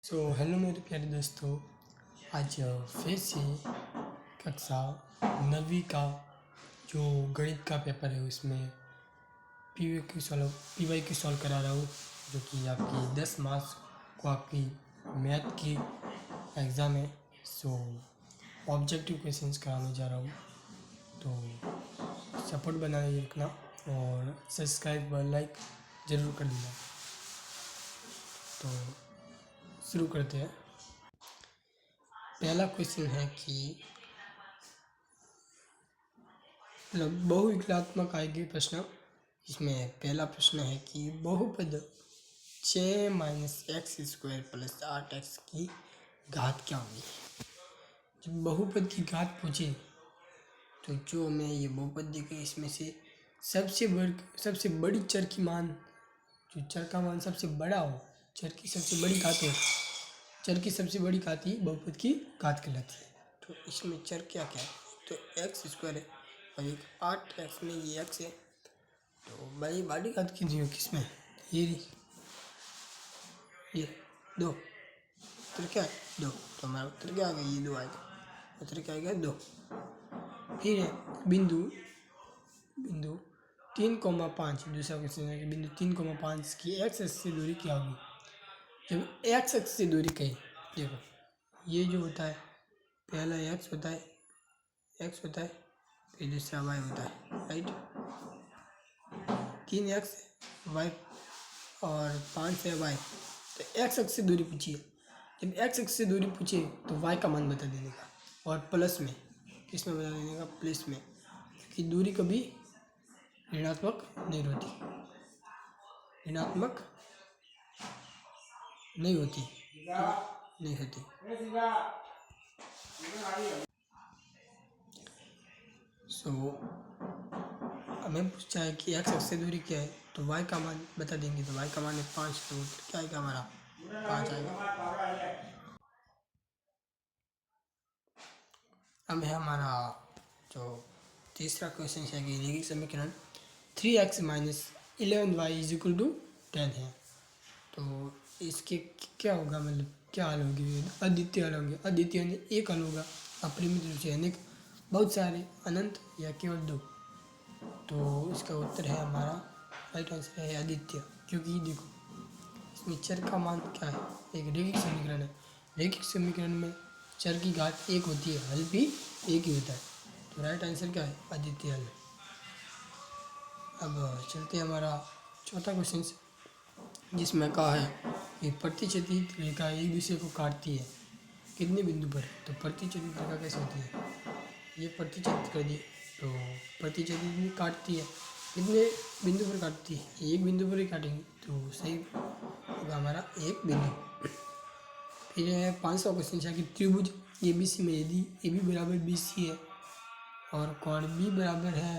Hello मेरे प्यारे दोस्तों। आज फिर से कक्षा 9वीं का जो गणित का पेपर है उसमें पी वाई क्यू सॉल्व करा रहा हूँ, जो कि आपकी 10 मार्क्स को आपकी मैथ की एग्ज़ाम है। ऑब्जेक्टिव क्वेश्चंस कराने जा रहा हूँ, तो सपोर्ट बनाए रखना और सब्सक्राइब व लाइक ज़रूर कर देना। तो शुरू करते हैं। पहला क्वेश्चन है कि बहुविकलात्मक आएगी प्रश्न। इसमें पहला प्रश्न है कि बहुपद 6 - x² + 8x की घात क्या होगी। जब बहुपद की घात पूछे तो जो हमें ये बहुपद दिखे इसमें से सबसे बड़ी चर की मान, जो चर का मान सबसे बड़ा हो, चर की सबसे बड़ी घात हो, चर की सबसे बड़ी घात ही बहुपद की घात कहलाती है। तो इसमें चर क्या क्या है, तो x² है और एक 8x में ये x है। तो भाई बड़ी घात कीजिए हो किसमें, ये 2, उत्तर क्या है 2। तो हमारा उत्तर क्या आ गया, ये 2 आएगा, उत्तर क्या आएगा 2। फिर है बिंदु 3,5। दूसरा क्वेश्चन है कि बिंदु 3,5 की x अक्ष से दूरी क्या होगी। जब x अक्ष से दूरी कहे, देखो ये जो होता है, पहला x होता है, फिर दूसरा y होता है, राइट। 3x y और 5 है y। तो x अक्ष से दूरी पूछिए, जब x अक्ष से दूरी पूछे तो y का मान बता देने का, और प्लस में किसमें बता देने का, प्लस में, कि दूरी कभी ऋणात्मक नहीं होती, ऋणात्मक नहीं होती। हमें पूछा है कि x अक्ष से दूरी क्या है, तो y का मान बता देंगे। तो y का मान है 5, तो क्या आएगा हमारा 5 आएगा। अब है हमारा जो तीसरा क्वेश्चन है कि रेखिक समीकरण 3x - 11y = 10 है। तो इसके क्या होगा, मतलब क्या हल होगी, अद्वितीय हल होंगे। अद्वितीय ने एक हल होगा, अपरिमित रूप से अनेक, बहुत सारे, अनंत या केवल 2। तो इसका उत्तर है हमारा, राइट आंसर है अद्वितीय, क्योंकि देखो इसमें चर का मान क्या है, एक रेखिक समीकरण है। रेखिक समीकरण में चर की घात 1 होती है, हल भी एक ही होता है। तो राइट आंसर क्या है, अद्वितीय हल। अब चलते हैं हमारा चौथा क्वेश्चन, जिसमें कहा है कि प्रतिच्छेदित रेखा एक दूसरे को काटती है कितने बिंदु पर। तो प्रतिच्छेदित रेखा कैसे होती है, ये प्रतिच्छेदित कर दी, तो प्रतिच्छेदित भी काटती है, कितने बिंदु पर काटती है, एक बिंदु पर ही काटेंगे, तो सही होगा हमारा एक बिंदु। फिर है 500 क्वेश्चन है कि त्रिभुज ABC में यदि AB बराबर BC है और कोण B बराबर है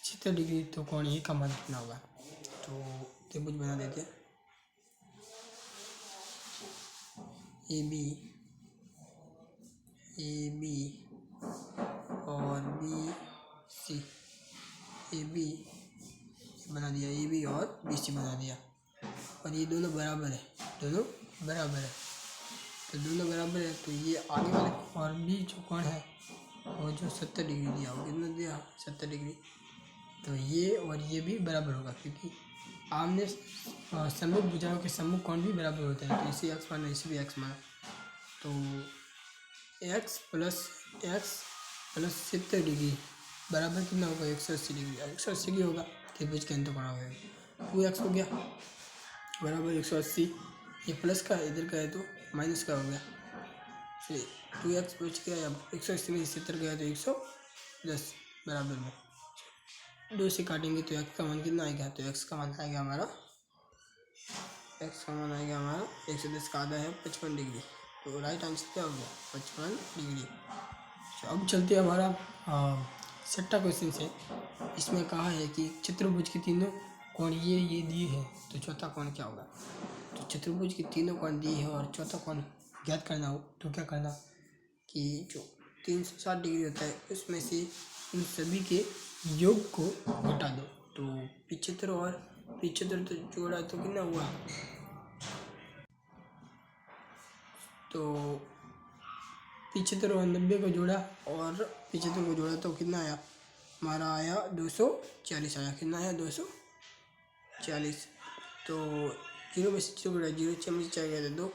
70 डिग्री, तो कोण A का मान कितना होगा। तो त्रिभुज बना देते हैं, AB और BC, AB बना दिया, AB और BC बना दिया, और ये दोनों बराबर है, तो दोनों बराबर है, तो ये आगे वाले और B जो कोण है वो जो 70 डिग्री दिया, वो कितना दिया 70 डिग्री, तो ये और ये भी बराबर होगा, क्योंकि आमने सम्मुख भुजाओं के सम्मुख कोण भी बराबर होते हैं। तो इसे x माना, इसे भी x माना, तो x + 70 डिग्री बराबर कितना होगा 180 डिग्री। 180 की होगा, त्रिभुज के अंत कोण होगा 2x हो गया बराबर 180। ये प्लस का इधर का है तो माइनस का हो गया, फिर 2x बच गया, अब 180 में 70 गया तो 110 बराबर में 2 से काटेंगे तो x का मान कितना आएगा, तो x का मान आएगा हमारा 110 का आधा है 55 डिग्री। तो राइट आंसर क्या हो गया 55 डिग्री। तो अब चलते हैं हमारा छठा क्वेश्चन से। इसमें कहा है कि चतुर्भुज के तीनों कोण ये दिए हैं, तो चौथा कोण क्या होगा। तो चतुर्भुज के तीनों कोण दिए हैं और चौथा कोण ज्ञात करना हो, तो क्या करना कि जो 360 डिग्री होता है उसमें से इन सभी के योग को घटा दो। तो 75 और 75 तो जोड़ा तो कितना हुआ तो 75 और 90 को जोड़ा और 75 को जोड़ा तो कितना आया हमारा, आया 240 आया। कितना आया 240। तो 0 में से 0 कटा 0, 6 में से 4 गए थे 2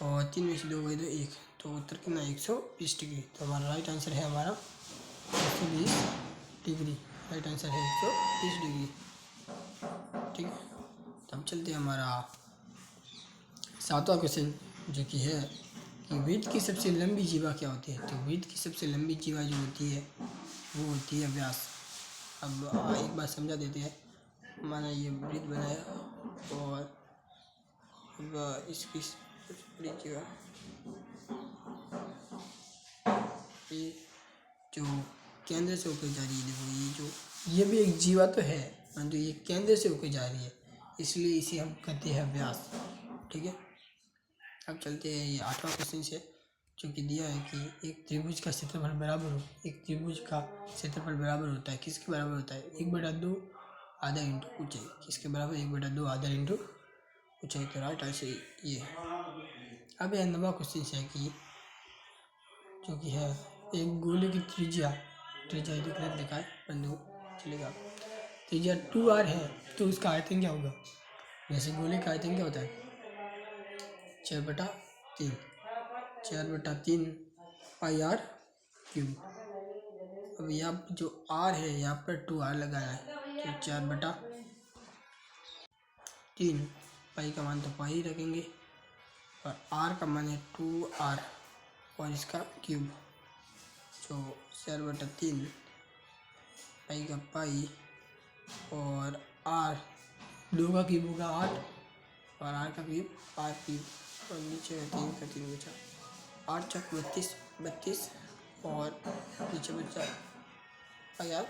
और 3 में से 2 गए थे 1, तो उत्तर कितना 120 डिग्री। तो हमारा राइट आंसर है हमारा 120 डिग्री। राइट आंसर है 120 डिग्री। ठीक है, तो अब चलते हैं हमारा 7वां क्वेश्चन, जो कि है कि वेद की सबसे लंबी जीवा क्या होती है। तो वेद की सबसे लंबी जीवा जो होती है वो होती है व्यास। अब एक बार समझा देते हैं। हमारा ये वृत्त बनाया और अब इसकी सबसे बड़ी जीवा ये जो केंद्र से होकर जा रही है, देखो ये भी एक जीवा तो है, परंतु ये केंद्र से होकर जा रही है, इसलिए इसे हम कहते हैं व्यास। ठीक है, अब चलते हैं ये 8वां क्वेश्चन से, जो कि दिया है कि एक त्रिभुज का क्षेत्रफल बराबर हो। एक त्रिभुज का क्षेत्रफल बराबर होता है, किसके बराबर होता है, 1/2 आधा इंटू ऊंचाई। किसके बराबर, 1/2 आधा इंटू ऊंचाई। तो राइट आंसर ये। अब यह 9वां क्वेश्चन है कि जो कि है एक गोले की त्रिज्या गलत लिखा है, परंतु चलेगा। त्रिज्या 2r है तो उसका आयतन क्या होगा। जैसे गोले का आयतन क्या होता है 4/3, 4/3 पाई आर क्यूब। अब यहाँ पर जो r है यहाँ पर 2r लगाया है, तो 4/3 पाई का मान तो पाई ही रखेंगे और r का मान है 2r और इसका क्यूब, जो 4/3 पाई का पाई और r 2 का क्यूब होगा 8 और r का क्यूब r क्यूब और नीचे 3 का 3 बचा 8 चक 32 और नीचे बचा पाई r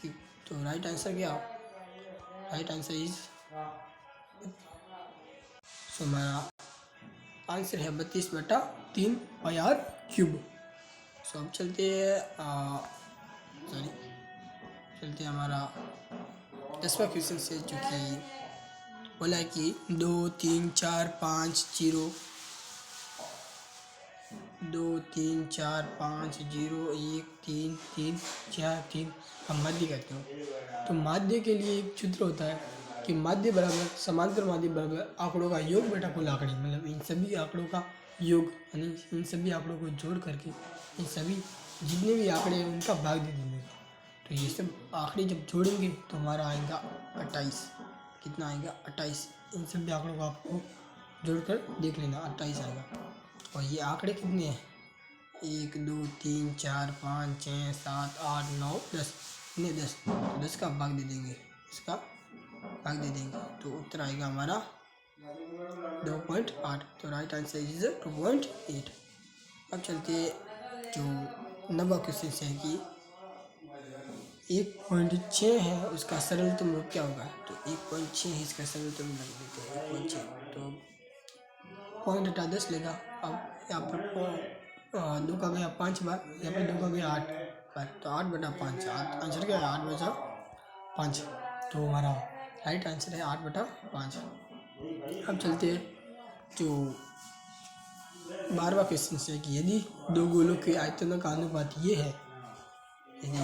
क्यूब। तो राइट आंसर क्या, राइट आंसर इज, सो हमारा आंसर है 32/3 पाई आर क्यूब। सो अब चलते हैं चलते हैं हमारा 10वां क्वेश्चन से, जो कि बोला है कि 2 3 4 5 0 2 3 4 5 0 1 3 3 4 3 हम माध्य कहते हो। तो माध्य के लिए एक सूत्र होता है कि माध्य बराबर समांतर माध्य बराबर आंकड़ों का योग बटा कुल आंकड़े। मतलब इन सभी आंकड़ों का योग, यानी इन सभी आंकड़ों को जोड़ करके इन सभी जितने भी आंकड़े हैं उनका भाग दे देने का। तो ये सब आंकड़े जब जोड़ेंगे तो हमारा आएगा 28। कितना आएगा 28। इन सभी आंकड़ों को आपको जोड़कर देख लेना, 28 आएगा। और ये आंकड़े कितने हैं 1 2 3 4 5 6 7 8 9 10, इतने 10, तो 10 का भाग दे देंगे, इसका भाग दे देंगे तो उत्तर आएगा हमारा 2.8। तो राइट आंसर इज 2.8। अब चलते जो 9वां क्वेश्चन है कि 1.6 है उसका सरलतम रूप क्या होगा। तो 1.6 है इसका सरलतम रूप देते हैं 1.6, तो पॉइंट हटा 10 लेगा। अब यहाँ पर 2 का गया 5 बार, यहाँ पर 2 का गया 8 बार, तो 8/5। आंसर क्या है 8/5। तो हमारा राइट आंसर है 8/5। अब चलते हैं जो 12वां क्वेश्चन से कि यदि 2 गोलों के आयतनों का अनुपात ये है, यदि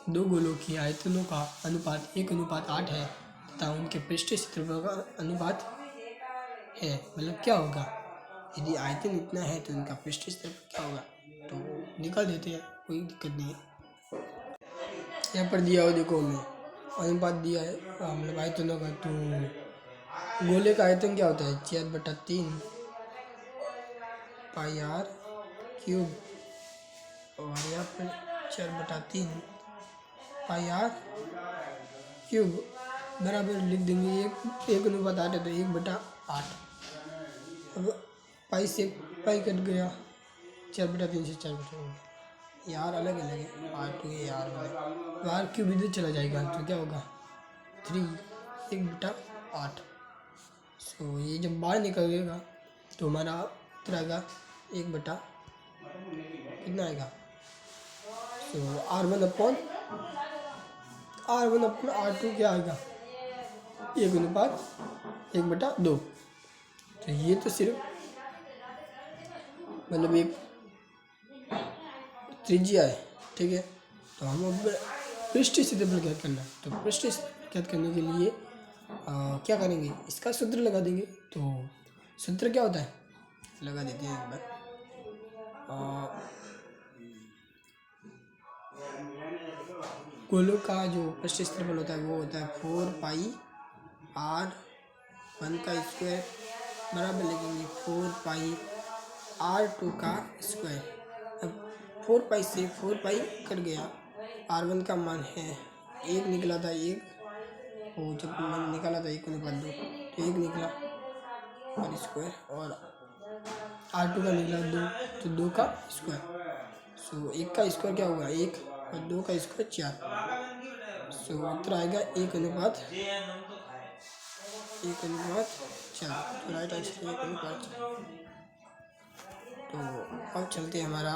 2 गोलों की आयतनों का अनुपात 1:8 है तथा उनके पृष्ठीय क्षेत्रफल का अनुपात है, मतलब क्या होगा। यदि आयतन इतना है तो उनका पृष्ठीय क्षेत्रफल क्या होगा, तो निकाल देते हैं, कोई दिक्कत नहीं है। यहाँ पर दिया हो देखो हमें अनुपात दिया है, मतलब आयतनों का। तो गोले का आयतन क्या होता है 4/3 पाई आर क्यूब और यहाँ पर 4/3 पाई आर क्यूब बराबर लिख देंगे 1:8 है तो 1/8। अब पाई से पाई कट गया, 4/3 से 4/3 यार अलग अलग है, R2 है यार वाला, तो आर क्यूब इधर चला जाएगा तो क्या होगा 3 1/8। सो ये जब बाहर निकलेगा तो हमारा उत्तर आएगा 1 कितना आएगा, तो R1/R2 क्या आएगा 1:1/2। तो ये तो सिर्फ मतलब एक त्रिज्या है, ठीक है। तो हम अब पृष्ठीय क्षेत्रफल ज्ञात करना है, तो पृष्ठीय क्षेत्रफल ज्ञात करने के लिए क्या करेंगे, इसका सूत्र लगा देंगे। तो सूत्र क्या होता है, लगा देते हैं एक बार। गोलों का जो पृष्ठीय क्षेत्रफल होता है वो होता है 4πr1 का स्क्वायर बराबर लिखेंगे 4πr2 का स्क्वायर। अब 4π से 4π कट गया, r1 का मान है 1 निकला था, 1 वो जब मैंने निकाला था 1/2 तो 1 निकला और स्क्वायर, और r2 का निकला 2 तो 2 का स्क्वायर। सो 1 का स्क्वायर क्या होगा 1 और 2 का स्क्वायर 4। सो उत्तर आएगा 1/4। तो राइट आंसर 1/4। तो अब चलते हैं हमारा,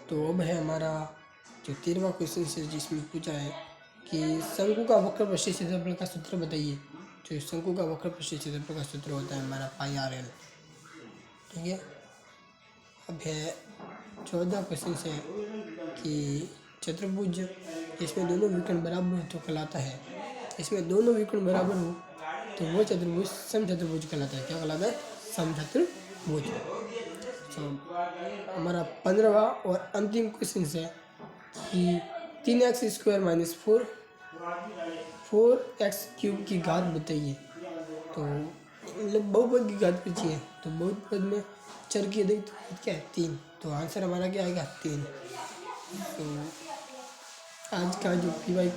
तो अब है हमारा जो 13वां क्वेश्चन है, जिसमें पूछा है कि शंकु का वक्र पृष्ठीय क्षेत्रफल का सूत्र बताइए। जो शंकु का वक्र पृष्ठीय क्षेत्रफल का सूत्र होता है हमारा πrl, ठीक है। अब है 14 क्वेश्चन है कि चतुर्भुज इसमें दोनों विकर्ण बराबर हो तो कहलाता है, इसमें दोनों विकर्ण बराबर हो तो वो चतुर्भुज समचतुर्भुज कहलाता है। क्या कहलाता है, समचतुर्भुज। तो हमारा 15वां और अंतिम क्वेश्चन है कि 3x² - 4x³ की घात बताइए। तो मतलब बहुपद की घात पूछी है, तो बहुपद में चर की अधिक क्या है 3, तो आंसर हमारा क्या आएगा 3। तो आज का जो PY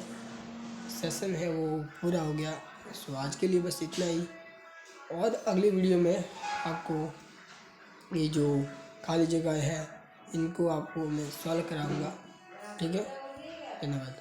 सेशन है वो पूरा हो गया। सो आज के लिए बस इतना ही, और अगली वीडियो में आपको ये जो खाली जगह है इनको आपको मैं सॉल्व कराऊंगा, ठीक है। धन्यवाद।